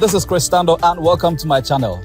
this is Cristando and welcome to my channel.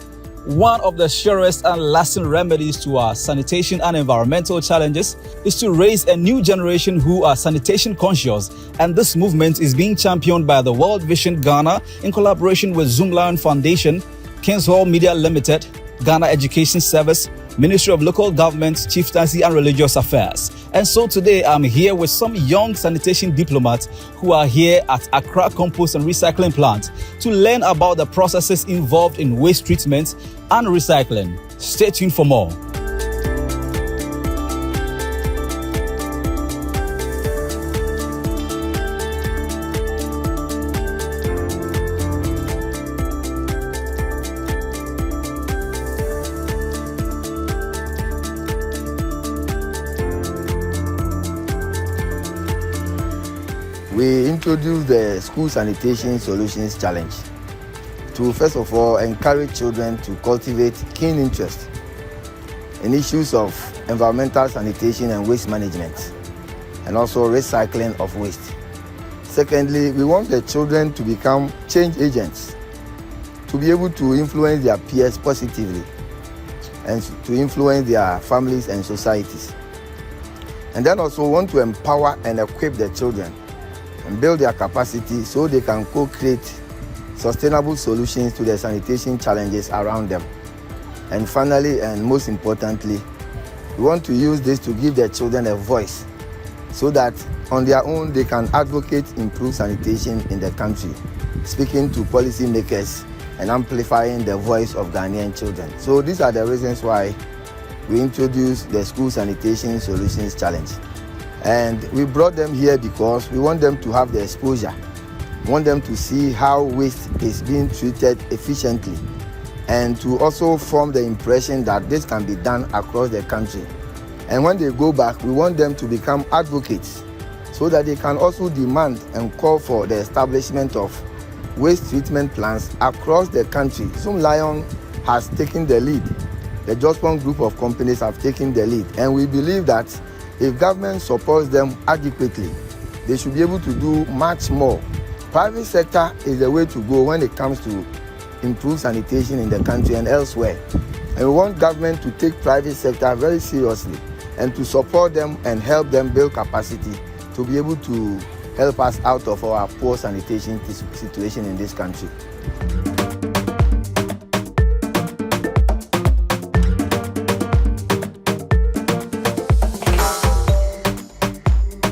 One of the surest and lasting remedies to our sanitation and environmental challenges is to raise a new generation who are sanitation conscious, and this movement is being championed by the World Vision Ghana in collaboration with Zoomlion Foundation, King's Hall Media Limited, Ghana Education Service, Ministry of Local Government, Chieftancy and Religious Affairs. And so today I'm here with some young sanitation diplomats who are here at Accra Compost and Recycling Plant to learn about the processes involved in waste treatment and recycling. Stay tuned for more. We introduced the School Sanitation Solutions Challenge to, first of all, encourage children to cultivate keen interest in issues of environmental sanitation and waste management, and also recycling of waste. Secondly, we want the children to become change agents, to be able to influence their peers positively and to influence their families and societies. And then also want to empower and equip the children and build their capacity so they can co-create sustainable solutions to the sanitation challenges around them. And finally, and most importantly, we want to use this to give the children a voice so that on their own they can advocate improved sanitation in the country, speaking to policymakers and amplifying the voice of Ghanaian children. So these are the reasons why we introduced the School Sanitation Solutions Challenge. And we brought them here because we want them to have the exposure. We want them to see how waste is being treated efficiently, and to also form the impression that this can be done across the country. And when they go back, we want them to become advocates so that they can also demand and call for the establishment of waste treatment plants across the country. Zoomlion has taken the lead. The Jospon group of companies have taken the lead, and we believe that if government supports them adequately, they should be able to do much more. Private sector is the way to go when it comes to improve sanitation in the country and elsewhere. And we want government to take private sector very seriously and to support them and help them build capacity to be able to help us out of our poor sanitation situation in this country.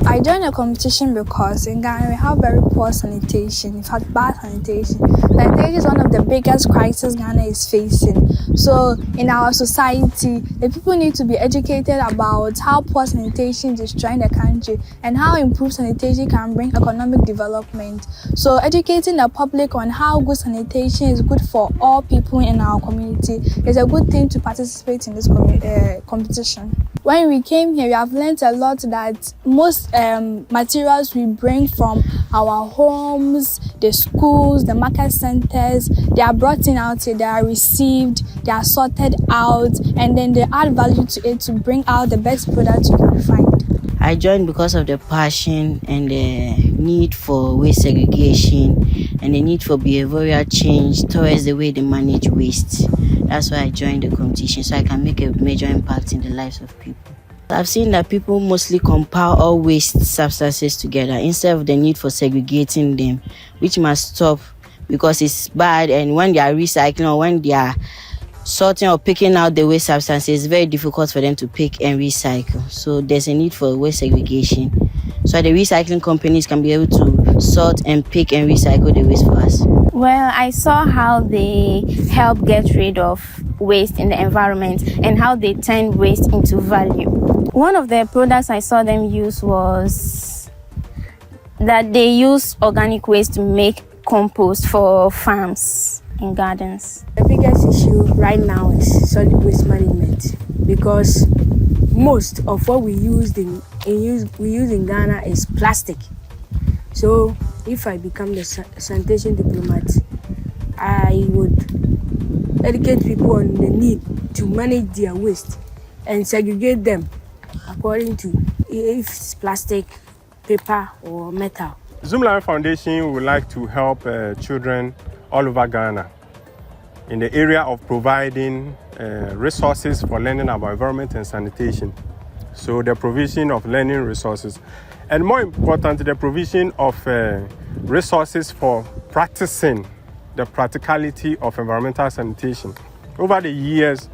I joined the competition because in Ghana we have very poor sanitation, in fact bad sanitation. Sanitation is one of the biggest crises Ghana is facing. So in our society, the people need to be educated about how poor sanitation is destroying the country and how improved sanitation can bring economic development. So educating the public on how good sanitation is good for all people in our community is a good thing to participate in this competition. When we came here, we have learned a lot that most materials we bring from our homes, the schools, the market centers, they are brought in out here, they are received, they are sorted out, and then they add value to it to bring out the best product you can find. I joined because of the passion and the need for waste segregation and the need for behavioral change towards the way they manage waste. That's why I joined the competition, so I can make a major impact in the lives of people. I've seen that people mostly compile all waste substances together instead of the need for segregating them, which must stop because it's bad, and when they are recycling or when they are sorting or picking out the waste substances, it's very difficult for them to pick and recycle. So there's a need for waste segregation, so the recycling companies can be able to sort and pick and recycle the waste for us. Well, I saw how they help get rid of waste in the environment and how they turn waste into value. One of the products I saw them use was that they use organic waste to make compost for farms and gardens. The biggest issue right now is solid waste management, because most of what we use in Ghana is plastic. So if I become the sanitation diplomat, I would educate people on the need to manage their waste and segregate them according to if it's plastic, paper or metal. Zoomlion Foundation would like to help children all over Ghana in the area of providing resources for learning about environment and sanitation. So the provision of learning resources, and more important, the provision of resources for practicing the practicality of environmental sanitation. Over the years,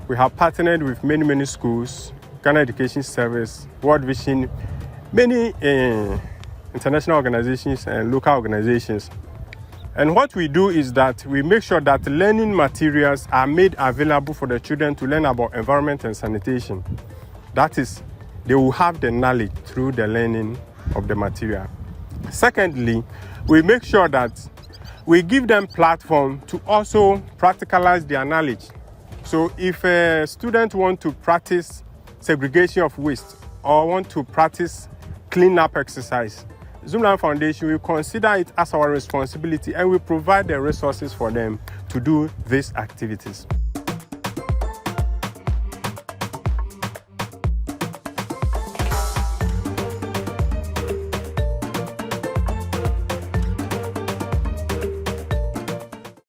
we have partnered with many schools, Ghana Education Service, World Vision, many international organizations and local organizations. And what we do is that we make sure that learning materials are made available for the children to learn about environment and sanitation. That is, they will have the knowledge through the learning of the material. Secondly, we make sure that we give them platform to also practicalize their knowledge. So if a student wants to practice segregation of waste or want to practice cleanup exercise, Zoomlion Foundation will consider it as our responsibility and we provide the resources for them to do these activities.